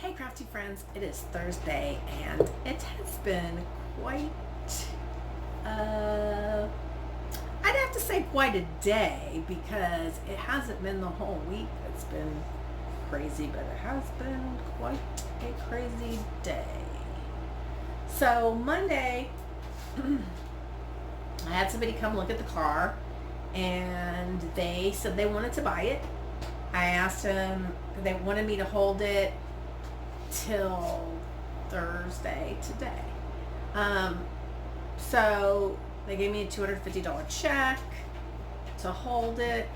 Hey crafty friends, it is Thursday and it has been quite, uh, I'd have to say quite a day because it hasn't been the whole week that's been crazy, but it has been quite a crazy day. So Monday, I had somebody come look at the car and they said they wanted to buy it. I asked them, they wanted me to hold it till Thursday today. So they gave me a $250 check to hold it.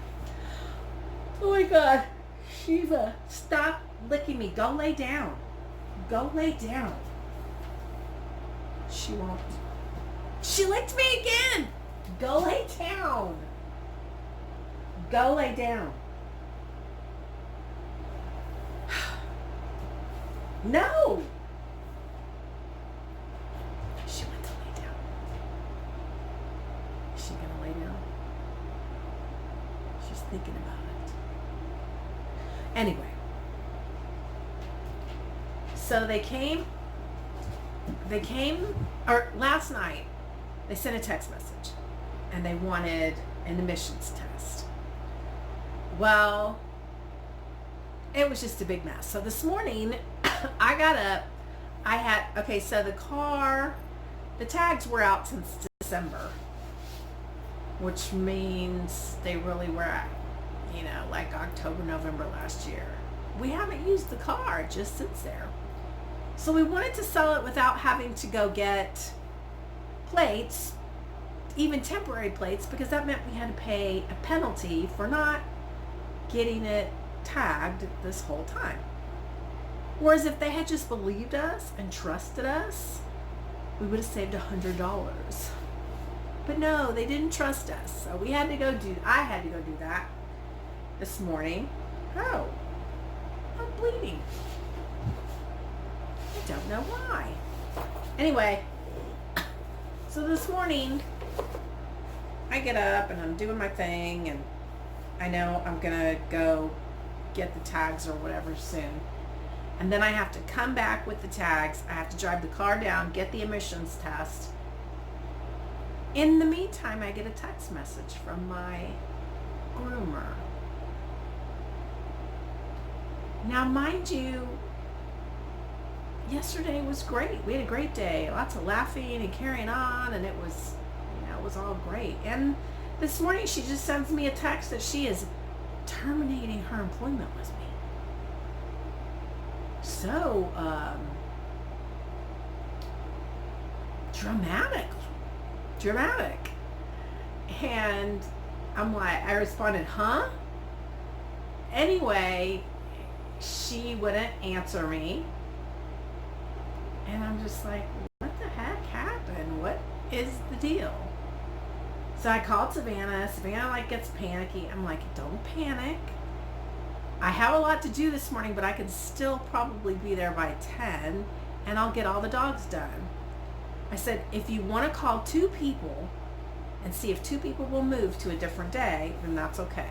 Oh my God, Shiva, stop licking me. Go lay down. Go lay down. She won't. She licked me again. Go lay down. Go lay down. No. She went to lay down. Is she gonna lay down? She's thinking about it. Anyway. So they came, or last night, they sent a text message and they wanted an emissions test. Well, it was just a big mess. So this morning, I got up. So the tags were out since December, which means they really were at, like October, November last year. We haven't used the car. It just sits there. So we wanted to sell it without having to go get plates, even temporary plates, because that meant we had to pay a penalty for not getting it tagged this whole time. Whereas if they had just believed us and trusted us, we would have saved $100. But no, they didn't trust us. So I had to go do that this morning. Oh, I'm bleeding. I don't know why. Anyway, so this morning I get up and I'm doing my thing, and I know I'm gonna go get the tags or whatever soon. And then I have to come back with the tags. I have to drive the car down, get the emissions test. In the meantime, I get a text message from my groomer. Now, mind you, yesterday was great. We had a great day. Lots of laughing and carrying on, and it was all great. And this morning, she just sends me a text that she is terminating her employment with me. So, dramatic. And I responded, huh? Anyway, she wouldn't answer me. And I'm just like, what the heck happened? What is the deal? So I called Savannah. Savannah gets panicky. I'm like, don't panic. I have a lot to do this morning, but I can still probably be there by 10 and I'll get all the dogs done. I said, if you want to call 2 people and see if 2 people will move to a different day, then that's okay.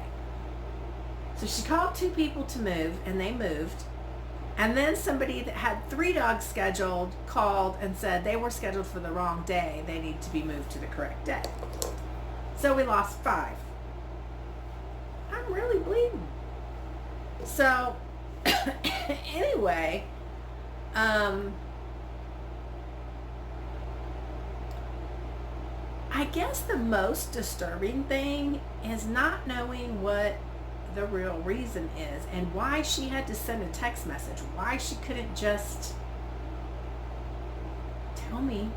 So she called 2 people to move, and they moved. And then somebody that had 3 dogs scheduled called and said they were scheduled for the wrong day. They need to be moved to the correct day. So we lost 5. I'm really bleeding. So, anyway, I guess the most disturbing thing is not knowing what the real reason is and why she had to send a text message, why she couldn't just tell me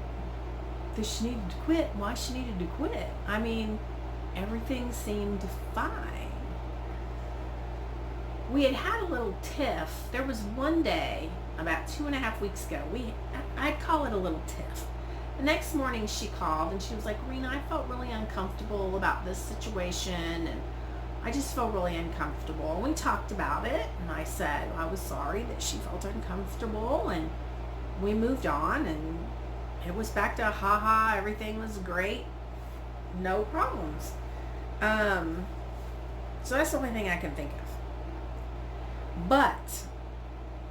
that she needed to quit, why she needed to quit. I mean, everything seemed fine. We had a little tiff. There was one day about 2.5 weeks ago. I'd call it a little tiff. The next morning she called and she was like, Rena, I felt really uncomfortable about this situation, and I just felt really uncomfortable. And we talked about it, and I said I was sorry that she felt uncomfortable, and we moved on, and it was back to haha, everything was great, no problems. So that's the only thing I can think of. But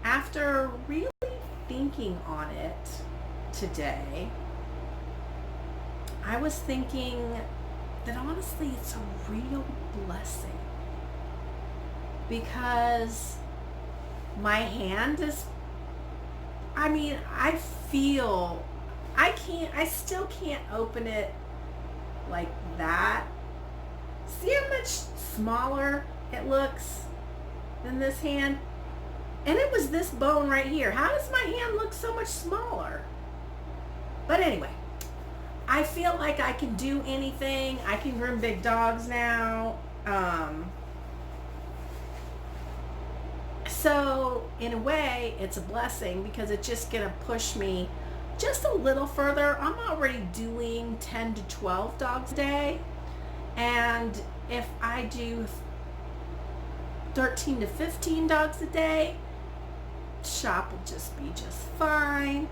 after really thinking on it today, I was thinking that honestly it's a real blessing, because my hand is, I feel I still can't open it like that. See how much smaller it looks than this hand? And it was this bone right here. How does my hand look so much smaller? But anyway, I feel like I can do anything. I can groom big dogs now. So in a way, it's a blessing, because it's just going to push me just a little further. I'm already doing 10 to 12 dogs a day. And if I do 13 to 15 dogs a day, shop will just be just fine.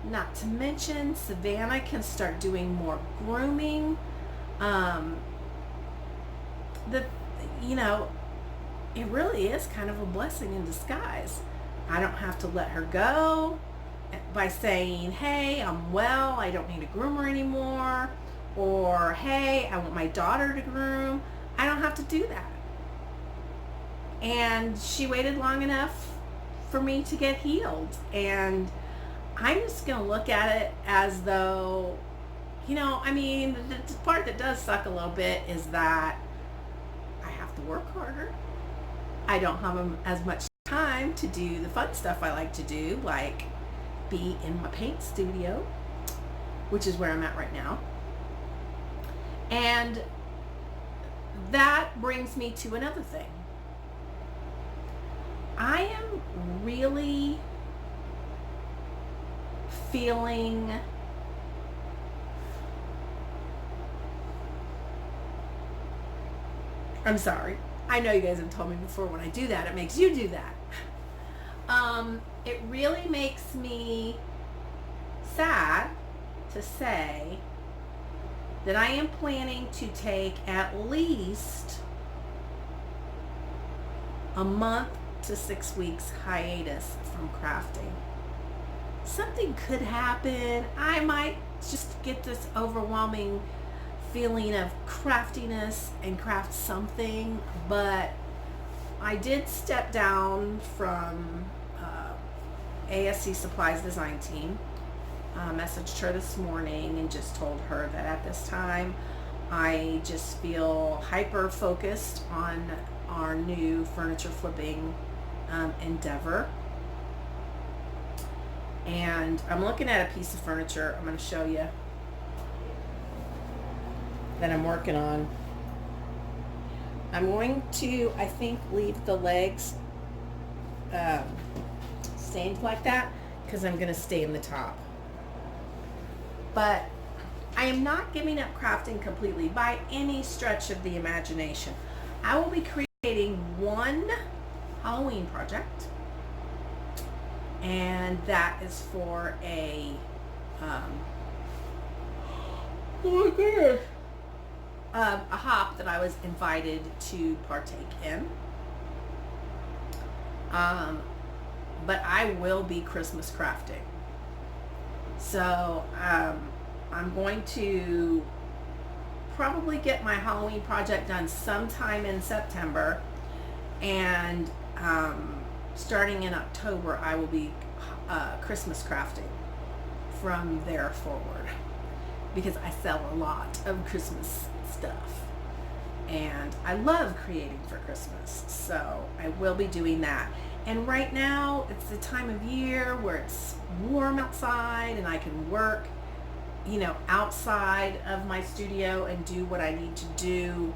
Not to mention, Savannah can start doing more grooming. It really is kind of a blessing in disguise. I don't have to let her go by saying, hey, I'm well, I don't need a groomer anymore, or hey, I want my daughter to groom. I don't have to do that. And she waited long enough for me to get healed. And I'm just going to look at it as though, the part that does suck a little bit is that I have to work harder. I don't have as much time to do the fun stuff I like to do, like be in my paint studio, which is where I'm at right now. And that brings me to another thing. I am really feeling I'm sorry. I know you guys have told me before, when I do that, it makes you do that. It really makes me sad to say that I am planning to take at least a month to 6 weeks hiatus from crafting. Something could happen. I might just get this overwhelming feeling of craftiness and craft something, but I did step down from ASC Supplies design team. Messaged her this morning and just told her that at this time I just feel hyper focused on our new furniture flipping endeavor. And I'm looking at a piece of furniture I'm going to show you that I'm working on. I'm going to, I think, leave the legs stained like that, because I'm going to stain the top. But I am not giving up crafting completely by any stretch of the imagination. I will be creating one Halloween project, and that is for a a hop that I was invited to partake in. But I will be Christmas crafting. So I'm going to probably get my Halloween project done sometime in September, and starting in October I will be Christmas crafting from there forward, because I sell a lot of Christmas stuff and I love creating for Christmas, so I will be doing that. And right now it's the time of year where it's warm outside and I can work outside of my studio and do what I need to do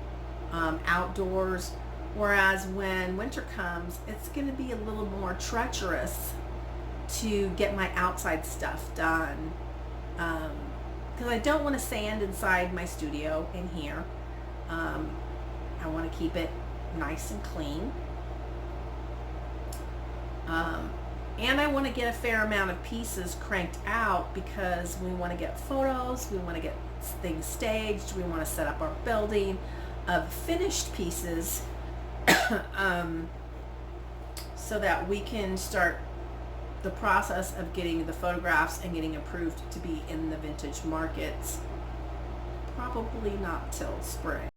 outdoors, whereas when winter comes it's going to be a little more treacherous to get my outside stuff done, because I don't want to sand inside my studio in here. I want to keep it nice and clean, and I want to get a fair amount of pieces cranked out, because we want to get photos, we want to get things staged, we want to set up our building of finished pieces so that we can start the process of getting the photographs and getting approved to be in the vintage markets, probably not till spring.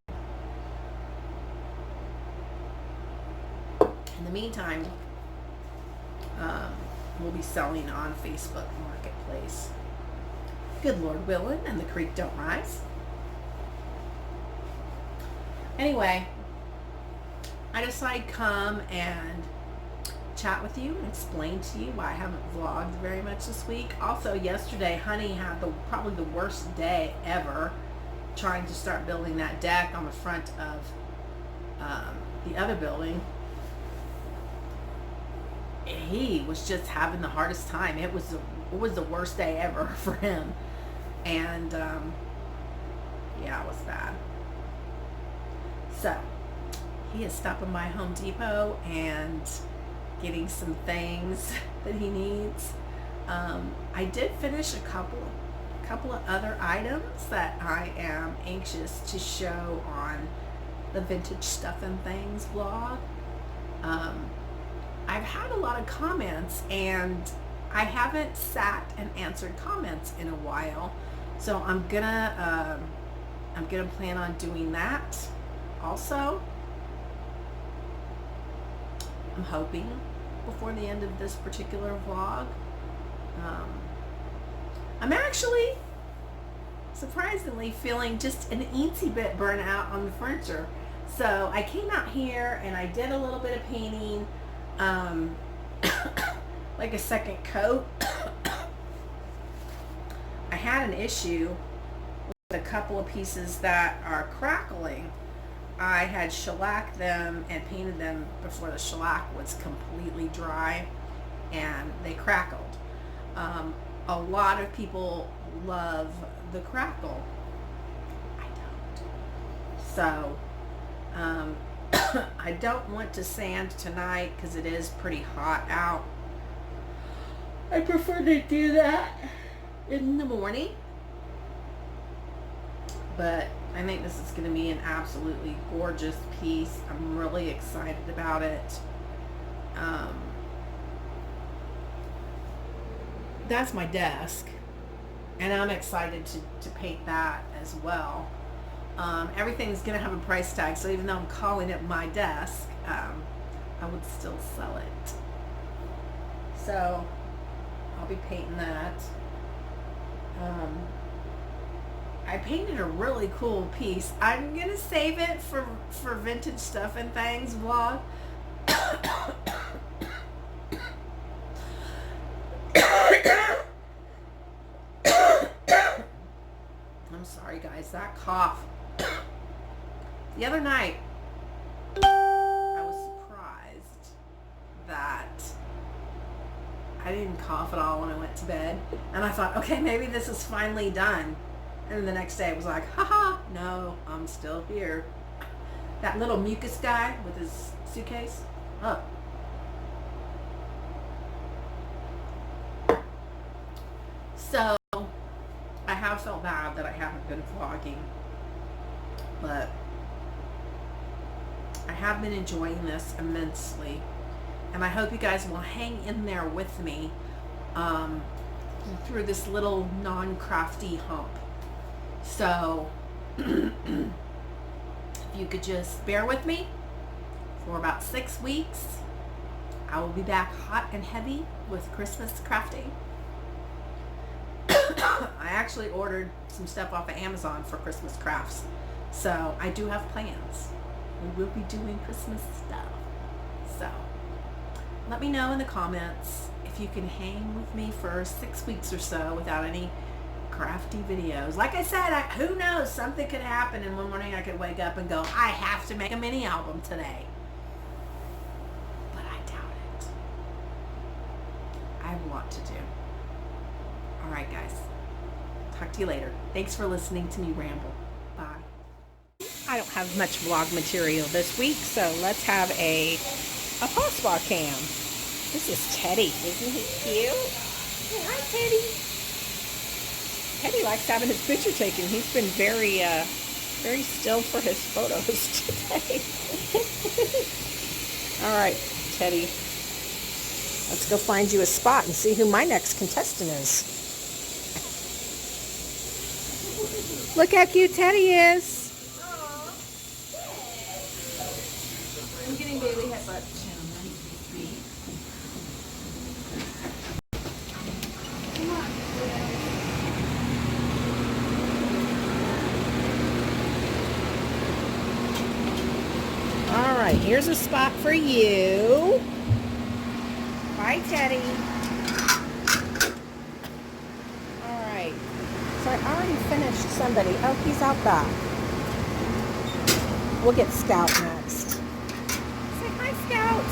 In the meantime, we'll be selling on Facebook Marketplace. Good Lord willing, and the creek don't rise. Anyway, I decided to come and chat with you and explain to you why I haven't vlogged very much this week. Also, yesterday, Honey had probably the worst day ever trying to start building that deck on the front of the other building. He was just having the hardest time. It was the worst day ever for him, and yeah, it was bad. So he is stopping by Home Depot and getting some things that he needs. I did finish a couple of other items that I am anxious to show on the Vintage Stuff and Things vlog. I've had a lot of comments, and I haven't sat and answered comments in a while, so I'm gonna plan on doing that also. I'm hoping before the end of this particular vlog. I'm actually surprisingly feeling just an eensy bit burnt out on the furniture. So I came out here and I did a little bit of painting, like a second coat. I had an issue with a couple of pieces that are crackling. I had shellacked them and painted them before the shellac was completely dry, and they crackled. A lot of people love the crackle. I don't. So I don't want to sand tonight because it is pretty hot out. I prefer to do that in the morning, but I think this is going to be an absolutely gorgeous piece. I'm really excited about it. That's my desk, and I'm excited to paint that as well. Everything's going to have a price tag, so even though I'm calling it my desk, I would still sell it. So I'll be painting that. I painted a really cool piece. I'm going to save it for Vintage Stuff and Things vlog. I'm sorry guys, that cough. The other night, I was surprised that I didn't cough at all when I went to bed. And I thought, okay, maybe this is finally done. And then the next day it was like, haha, no, I'm still here. That little mucus guy with his suitcase. Oh. So I have felt bad that I haven't been vlogging, but I have been enjoying this immensely, and I hope you guys will hang in there with me through this little non-crafty hump. So if you could just bear with me for about 6 weeks, I will be back hot and heavy with Christmas crafting. I actually ordered some stuff off of Amazon for Christmas crafts, so I do have plans. We will be doing Christmas stuff. So let me know in the comments if you can hang with me for 6 weeks or so without any crafty videos. Like I said, who knows, something could happen and one morning I could wake up and go, I have to make a mini album today. But I doubt it. I have a lot to do. Alright guys, talk to you later. Thanks for listening to me ramble. Bye. I don't have much vlog material this week, so let's have a paw spa cam. This is Teddy. Isn't he cute? Oh, hi Teddy. Teddy likes having his picture taken. He's been very still for his photos today. All right, Teddy. Let's go find you a spot and see who my next contestant is. Look how cute Teddy is. I'm getting Bailey headbutts. All right, here's a spot for you. Bye, Teddy. All right. So I already finished somebody. Oh, he's out back. We'll get Scout next. Say hi, Scout.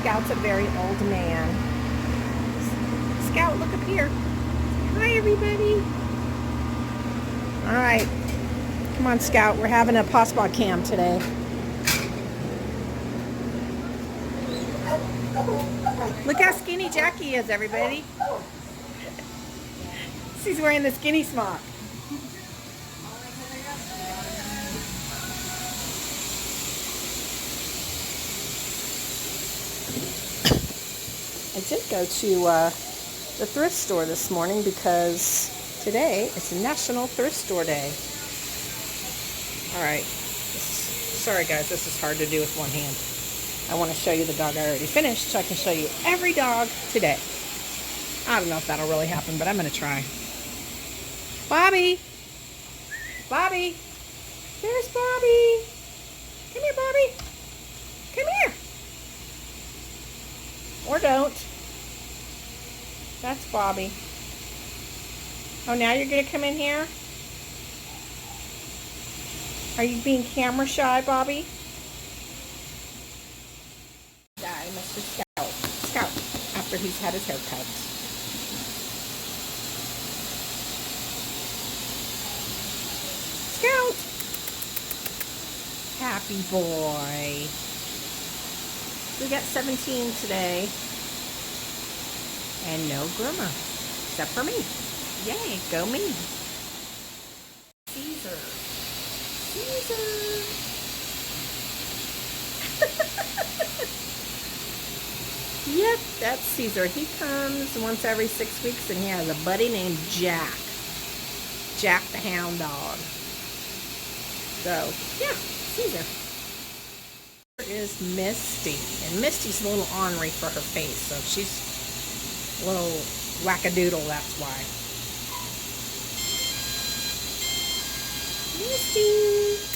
Scout's a very old man. Scout, look up here. Hi, everybody. All right. Come on, Scout. We're having a Pawspaw cam today. Look how skinny Jackie is, everybody. She's wearing the skinny smock. I did go to the thrift store this morning because today is National Thrift Store Day. All right. Sorry, guys. This is hard to do with one hand. I want to show you the dog I already finished so I can show you every dog today. I don't know if that'll really happen, but I'm going to try. Bobby! Bobby! There's Bobby! Come here, Bobby! Come here! Or don't. That's Bobby. Oh, now you're going to come in here? Are you being camera shy, Bobby? Mr. Scout, after he's had his hair cut. Scout! Happy boy. We got 17 today. And no groomer. Except for me. Yay, go me. Caesar. Yep, that's Caesar. He comes once every 6 weeks and he has a buddy named Jack. Jack the hound dog. So, yeah, Caesar. Here is Misty. And Misty's a little ornery for her face, so if she's a little wackadoodle, that's why. Misty!